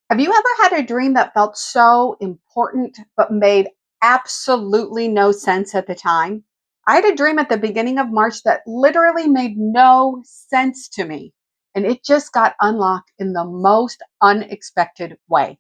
Have you ever had a dream that felt so important but made absolutely no sense at the time? I had a dream at the beginning of March that literally made no sense to me, and it just got unlocked in the most unexpected way.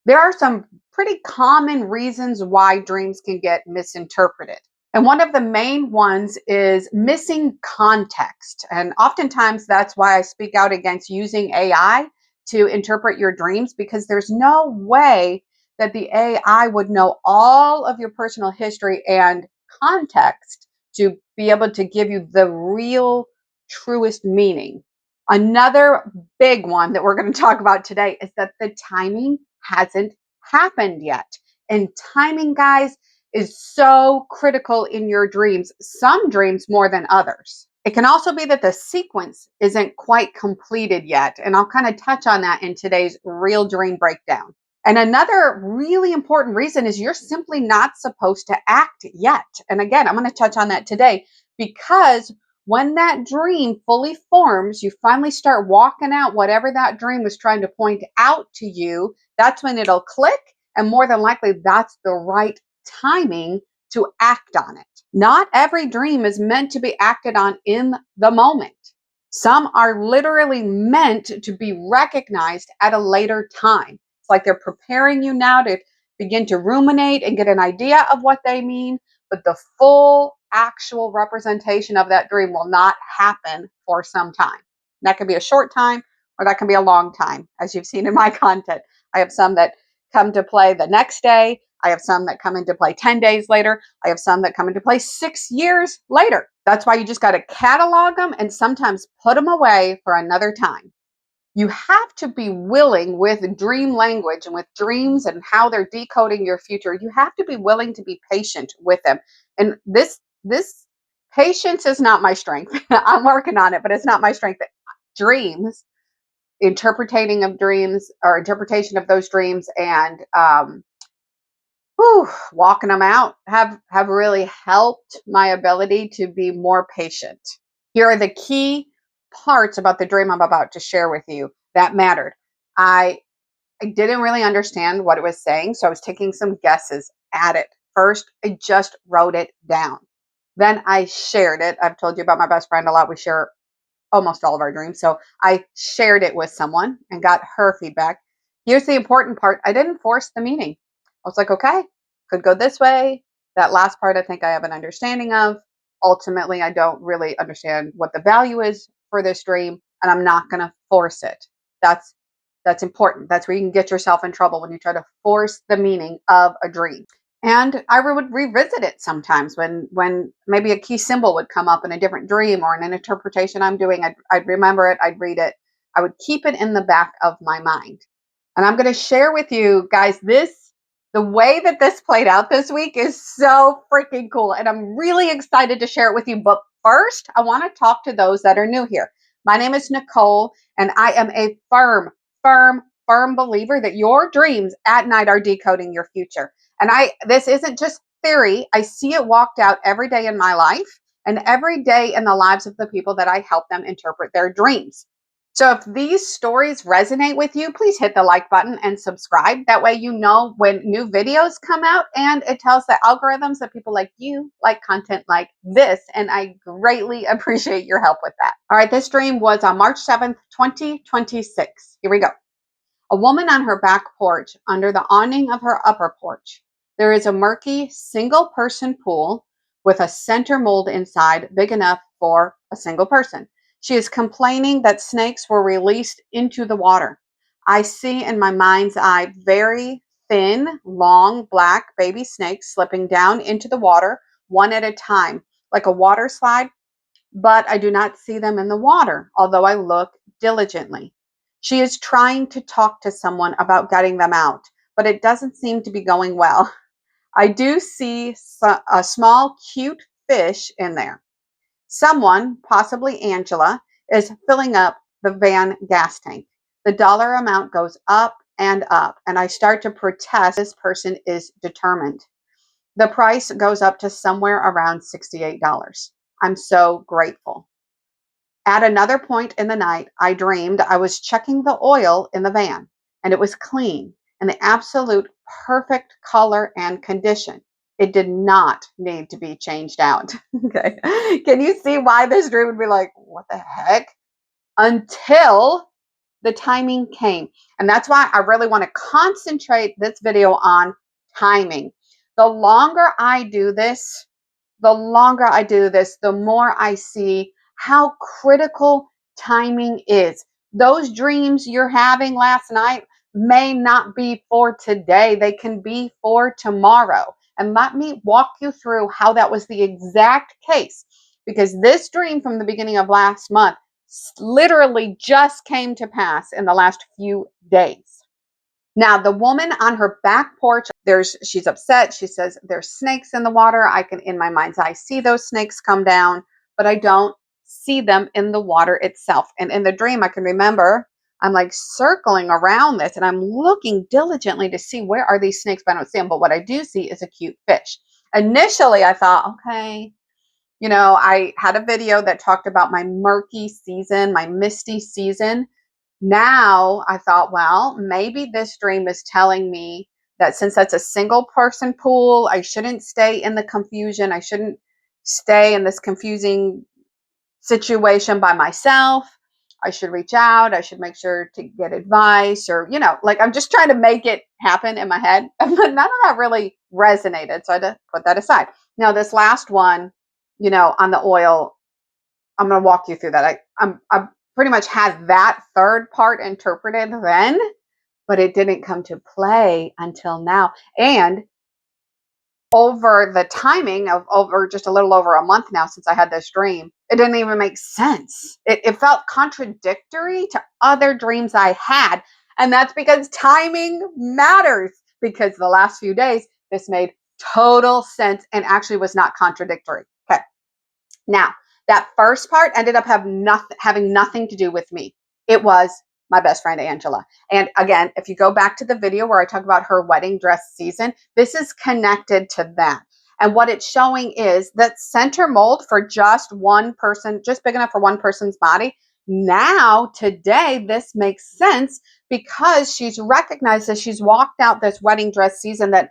There are some pretty common reasons why dreams can get misinterpreted. And one of the main ones is missing context. And oftentimes that's why I speak out against using AI to interpret your dreams, because there's no way that the AI would know all of your personal history and context to be able to give you the real, truest meaning. Another big one that we're going to talk about today is that the timing hasn't happened yet. And timing, guys, is so critical in your dreams, some dreams more than others. It can also be that the sequence isn't quite completed yet. And I'll kind of touch on that in today's real dream breakdown. And another really important reason is you're simply not supposed to act yet. And again, I'm going to touch on that today, because when that dream fully forms, you finally start walking out whatever that dream was trying to point out to you. That's when it'll click. And more than likely, that's the right timing to act on it. Not every dream is meant to be acted on in the moment. Some are literally meant to be recognized at a later time. It's like they're preparing you now to begin to ruminate and get an idea of what they mean, but the full actual representation of that dream will not happen for some time. That can be a short time or that can be a long time, as you've seen in my content. I have some that come to play the next day. I have some that come into play 10 days later. I have some that come into play 6 years later. That's why you just got to catalog them and sometimes put them away for another time. You have to be willing with dream language and with dreams and how they're decoding your future. You have to be willing to be patient with them. And this patience is not my strength. I'm working on it, but it's not my strength. Dreams, interpreting of dreams or interpretation of those dreams, and walking them out have really helped my ability to be more patient. Here are the key parts about the dream I'm about to share with you that mattered. I didn't really understand what it was saying, so I was taking some guesses at it. First, I just wrote it down. Then I shared it. I've told you about my best friend a lot. We share almost all of our dreams. So I shared it with someone and got her feedback. Here's the important part. I didn't force the meaning. I was like, okay, could go this way. That last part, I think I have an understanding of. Ultimately, I don't really understand what the value is for this dream, and I'm not going to force it. That's that's important. That's where you can get yourself in trouble, when you try to force the meaning of a dream. And I would revisit it sometimes when maybe a key symbol would come up in a different dream or in an interpretation I'm doing. I'd remember it. I'd read it. I would keep it in the back of my mind. And I'm going to share with you guys the way that this played out this week is so freaking cool. And I'm really excited to share it with you. But first, I want to talk to those that are new here. My name is Nicole, and I am a firm believer that your dreams at night are decoding your future. And this isn't just theory. I see it walked out every day in my life and every day in the lives of the people that I help them interpret their dreams. So if these stories resonate with you, please hit the like button and subscribe. That way you know when new videos come out, and it tells the algorithms that people like you like content like this. And I greatly appreciate your help with that. All right, this dream was on March 7th, 2026. Here we go. A woman on her back porch under the awning of her upper porch. There is a murky single-person pool with a center mold inside big enough for a single person. She is complaining that snakes were released into the water. I see in my mind's eye very thin, long, black baby snakes slipping down into the water one at a time, like a water slide, but I do not see them in the water, although I look diligently. She is trying to talk to someone about getting them out, but it doesn't seem to be going well. I do see a small, cute fish in there. Someone, possibly Angela, is filling up the van gas tank. The dollar amount goes up, and I start to protest. This person is determined. The price goes up to somewhere around $68. I'm so grateful. At another point in the night, I dreamed I was checking the oil in the van. and it was clean and the absolute perfect color and condition. It did not need to be changed out. Okay. Can you see why this dream would be like, what the heck? Until the timing came. And that's why I really want to concentrate this video on timing. The longer I do this, the more I see how critical timing is. Those dreams you're having last night may not be for today, they can be for tomorrow. And let me walk you through how that was the exact case, because this dream from the beginning of last month literally just came to pass in the last few days. Now, the woman on her back porch, she's upset. She says, there's snakes in the water. I can, in my mind's eye, see those snakes come down, but I don't see them in the water itself. And in the dream, I can remember I'm like circling around this and I'm looking diligently to see where are these snakes, but I don't see them. But what I do see is a cute fish. Initially, I thought, okay, I had a video that talked about my murky season, my misty season. Now I thought, well, maybe this dream is telling me that since that's a single person pool, I shouldn't stay in the confusion. I shouldn't stay in this confusing situation by myself. I should reach out. I should make sure to get advice, or, like I'm just trying to make it happen in my head. But none of that really resonated. So I had to put that aside. Now, this last one, on the oil, I'm going to walk you through that. I pretty much had that third part interpreted then, but it didn't come to play until now. And over the timing of over just a little over a month now since I had this dream, it didn't even make sense. It felt contradictory to other dreams I had. And that's because timing matters, because the last few days, this made total sense and actually was not contradictory. Okay. Now, that first part ended up having nothing to do with me. It was my best friend, Angela. And again, if you go back to the video where I talk about her wedding dress season, this is connected to that. And what it's showing is that center mold for just one person, just big enough for one person's body. Now, today, this makes sense because she's recognized as she's walked out this wedding dress season that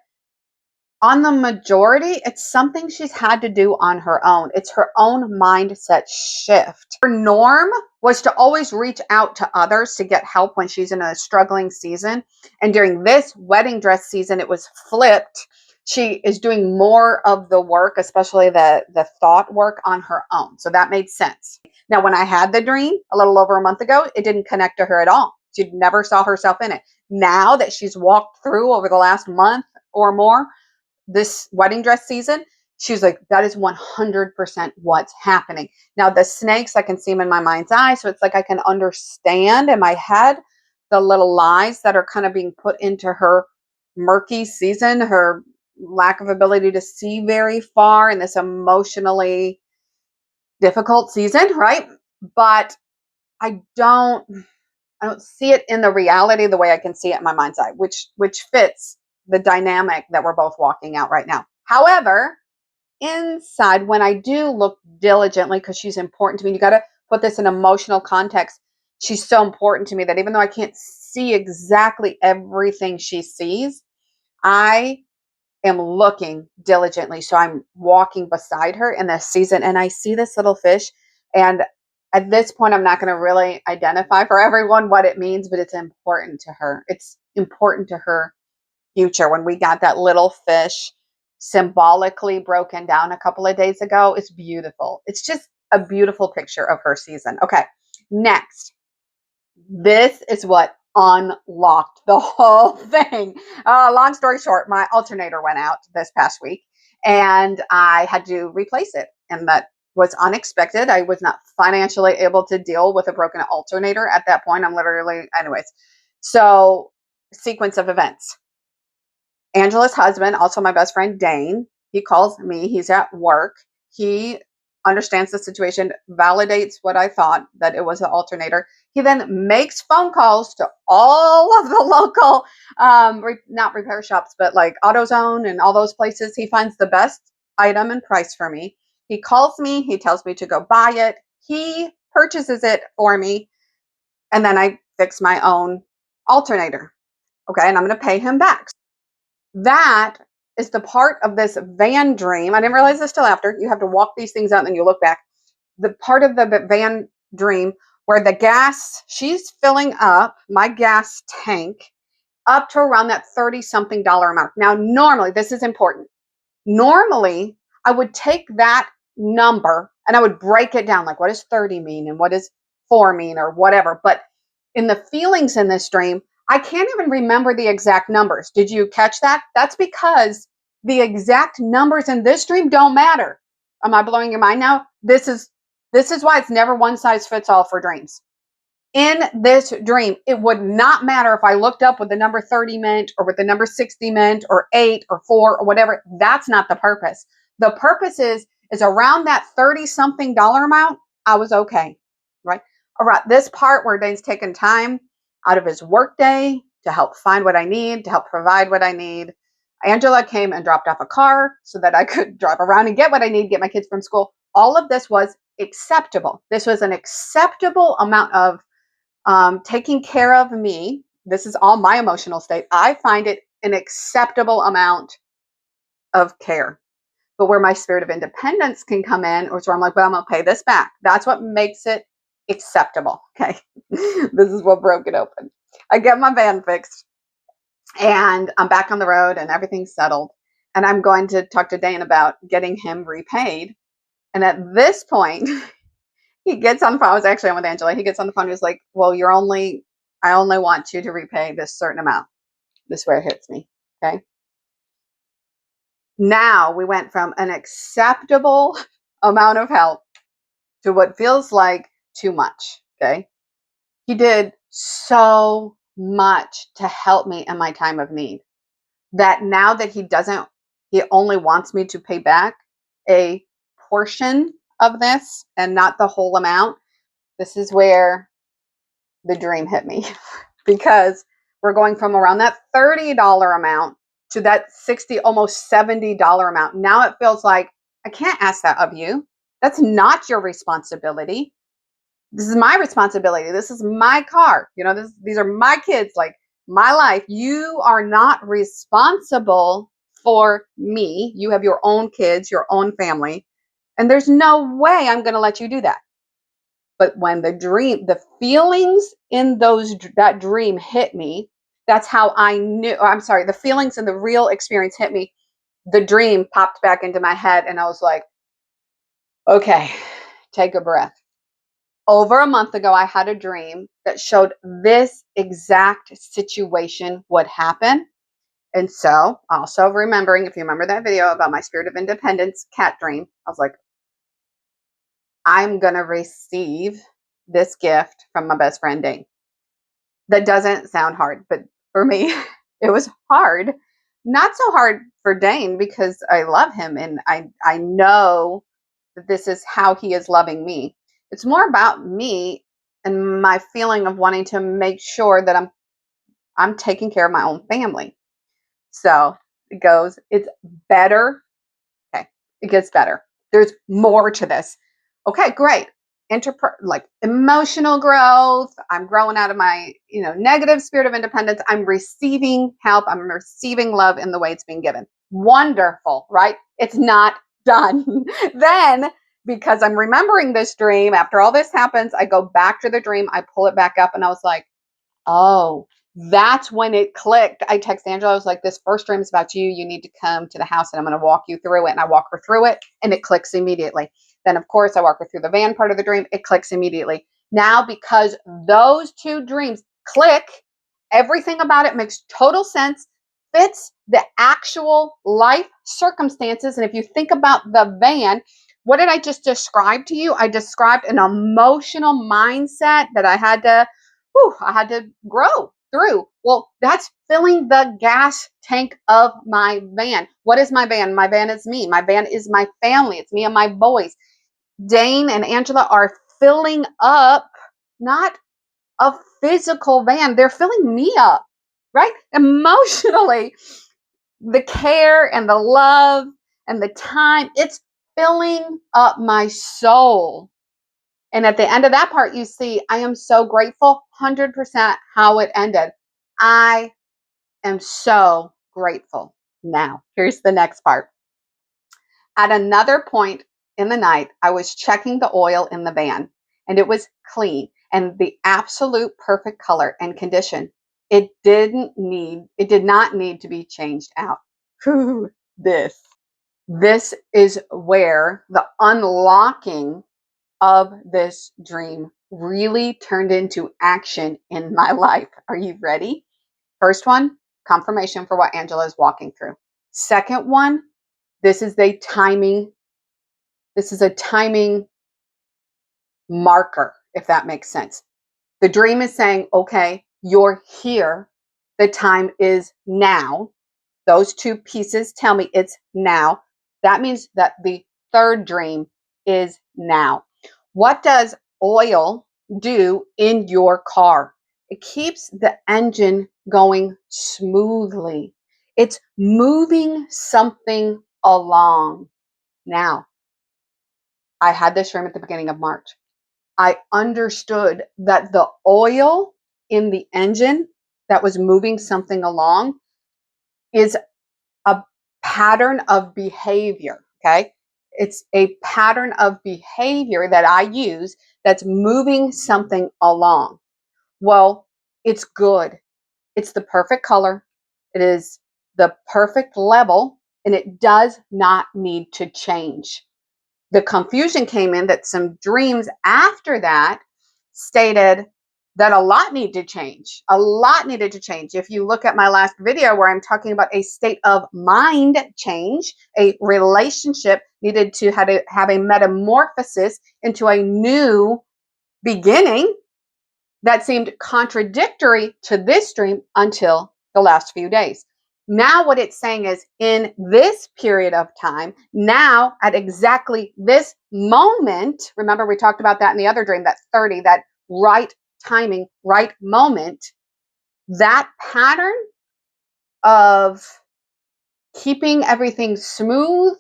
on the majority, it's something she's had to do on her own. It's her own mindset shift. Her norm was to always reach out to others to get help when she's in a struggling season. And during this wedding dress season, it was flipped. She is doing more of the work, especially the thought work, on her own. So that made sense. Now, when I had the dream a little over a month ago, it didn't connect to her at all. She never saw herself in it. Now that she's walked through over the last month or more, this wedding dress season, she's like, that is 100% what's happening. Now, the snakes, I can see them in my mind's eye. So it's like I can understand in my head the little lies that are kind of being put into her murky season, her lack of ability to see very far in this emotionally difficult season, right? But I don't see it in the reality the way I can see it in my mind's eye, which fits the dynamic that we're both walking out right now. However, inside, when I do look diligently, because she's important to me, you got to put this in emotional context. She's so important to me that even though I can't see exactly everything she sees, I am looking diligently. So I'm walking beside her in this season and I see this little fish. And at this point, I'm not going to really identify for everyone what it means, but it's important to her. It's important to her future. When we got that little fish symbolically broken down a couple of days ago, it's beautiful. It's just a beautiful picture of her season. Okay, next. This is what unlocked the whole thing. Long story short, my alternator went out this past week and I had to replace it. And that was unexpected. I was not financially able to deal with a broken alternator at that point. Anyways. So, sequence of events. Angela's husband, also my best friend, Dane, he calls me. He's at work. He understands the situation, validates what I thought, that it was an alternator. He then makes phone calls to all of the local, not repair shops, but like AutoZone and all those places. He finds the best item and price for me. He calls me. He tells me to go buy it. He purchases it for me. And then I fix my own alternator. Okay, and I'm going to pay him back. That is the part of this van dream. I didn't realize this till after. You have to walk these things out and then you look back. The part of the van dream where the gas, she's filling up my gas tank up to around that 30 something dollar amount. Now, normally, this is important. Normally, I would take that number and I would break it down. Like, what does 30 mean? And what does 4 mean or whatever. But in the feelings in this dream, I can't even remember the exact numbers. Did you catch that? That's because the exact numbers in this dream don't matter. Am I blowing your mind now? This is why it's never one size fits all for dreams. In this dream, it would not matter if I looked up what the number 30 meant or what the number 60 meant or 8 or 4 or whatever. That's not the purpose. The purpose is around that 30 something dollar amount, I was okay, right? All right, this part where Dane's taking time out of his workday to help find what I need, to help provide what I need. Angela came and dropped off a car so that I could drive around and get what I need, get my kids from school. All of this was acceptable. This was an acceptable amount of taking care of me. This is all my emotional state. I find it an acceptable amount of care. But where my spirit of independence can come in, or where I'm like, well, I'm going to pay this back. That's what makes it acceptable. Okay. This is what broke it open. I get my van fixed and I'm back on the road and everything's settled. And I'm going to talk to Dane about getting him repaid. And at this point, he gets on the phone. I was actually on with Angela. He gets on the phone. He's like, well, I only want you to repay this certain amount. This is where it hits me. Okay. Now we went from an acceptable amount of help to what feels like too much. Okay. He did so much to help me in my time of need that now that he only wants me to pay back a portion of this and not the whole amount. This is where the dream hit me because we're going from around that $30 amount to that $60, almost $70 amount. Now it feels like I can't ask that of you. That's not your responsibility. This is my responsibility. This is my car. These are my kids, like my life. You are not responsible for me. You have your own kids, your own family, and there's no way I'm going to let you do that. But when the feelings in that dream hit me, that's how I knew. I'm sorry, the feelings in the real experience hit me. The dream popped back into my head, and I was like, okay, take a breath. Over a month ago, I had a dream that showed this exact situation would happen. And so, also remembering, if you remember that video about my spirit of independence cat dream, I was like, I'm going to receive this gift from my best friend, Dane. That doesn't sound hard, but for me, it was hard. Not so hard for Dane because I love him and I know that this is how he is loving me. It's more about me and my feeling of wanting to make sure that I'm taking care of my own family. So it's better. Okay, it gets better. There's more to this. Okay, great. Like emotional growth. I'm growing out of my, negative spirit of independence. I'm receiving help. I'm receiving love in the way it's being given. Wonderful, right? It's not done. Then, because I'm remembering this dream, after all this happens, I go back to the dream. I pull it back up and I was like, oh, that's when it clicked. I text Angela. I was like, this first dream is about you. You need to come to the house and I'm going to walk you through it. And I walk her through it and it clicks immediately. Then, of course, I walk her through the van part of the dream. It clicks immediately. Now, because those two dreams click, everything about it makes total sense, fits the actual life circumstances. And if you think about the van, what did I just describe to you? I described an emotional mindset that I had to grow through. Well, that's filling the gas tank of my van. What is my van? My van is me. My van is my family. It's me and my boys. Dane and Angela are filling up, not a physical van. They're filling me up, right? Emotionally, the care and the love and the time, it's filling up my soul. And at the end of that part, you see, I am so grateful, 100% how it ended. I am so grateful. Now, here's the next part. At another point in the night, I was checking the oil in the van and it was clean and the absolute perfect color and condition. It did not need to be changed out. Whew, this is where the unlocking of this dream really turned into action in my life. Are you ready? First one, confirmation for what Angela is walking through. Second one, this is a timing marker, if that makes sense. The dream is saying, okay, you're here. The time is now. Those two pieces tell me it's now. That means that the third dream is now. What does oil do in your car? It keeps the engine going smoothly. It's moving something along. Now, I had this dream at the beginning of March. I understood that the oil in the engine that was moving something along is a pattern of behavior, okay? It's a pattern of behavior that I use that's moving something along. Well, it's good. It's the perfect color. It is the perfect level, and it does not need to change. The confusion came in that some dreams after that stated that a lot needed to change. A lot needed to change. If you look at my last video where I'm talking about a state of mind change, a relationship needed to have a metamorphosis into a new beginning that seemed contradictory to this dream until the last few days. Now, what it's saying is in this period of time, now at exactly this moment, remember we talked about that in the other dream, that 30, that right timing, right moment, that pattern of keeping everything smooth,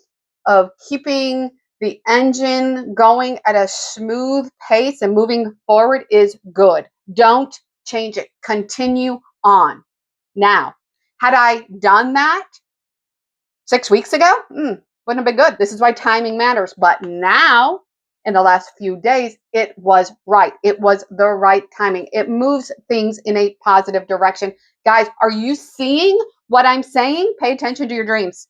of keeping the engine going at a smooth pace and moving forward is good. Don't change it. Continue on. Now, had I done that 6 weeks ago, wouldn't have been good. This is why timing matters. But now, in the last few days, it was right. It was the right timing. It moves things in a positive direction. Guys, are you seeing what I'm saying? Pay attention to your dreams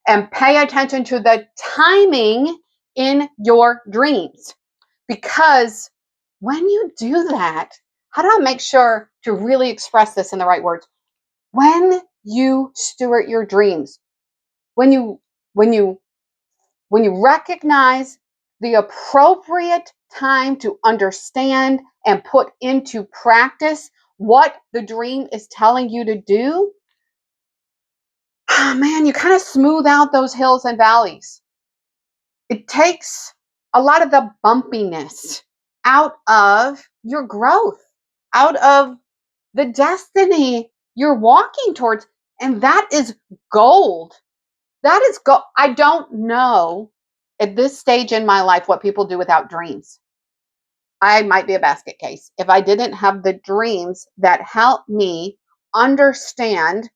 and pay attention to the timing in your dreams. Because when you do that, how do I make sure to really express this in the right words? When you steward your dreams, when you recognize the appropriate time to understand and put into practice what the dream is telling you to do, oh man, you kind of smooth out those hills and valleys. It takes a lot of the bumpiness out of your growth, out of the destiny you're walking towards. And that is gold. That is gold. I don't know at this stage in my life what people do without dreams. I might be a basket case. If I didn't have the dreams that help me understand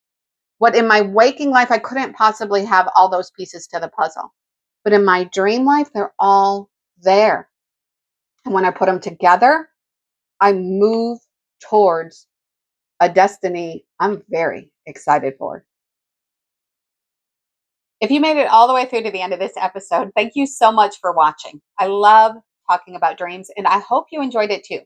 what in my waking life, I couldn't possibly have all those pieces to the puzzle. But in my dream life, they're all there. And when I put them together, I move towards a destiny I'm very excited for. If you made it all the way through to the end of this episode, thank you so much for watching. I love talking about dreams, and I hope you enjoyed it too.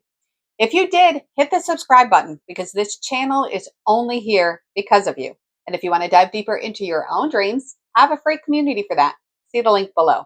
If you did, hit the subscribe button because this channel is only here because of you. And if you want to dive deeper into your own dreams, I have a free community for that. See the link below.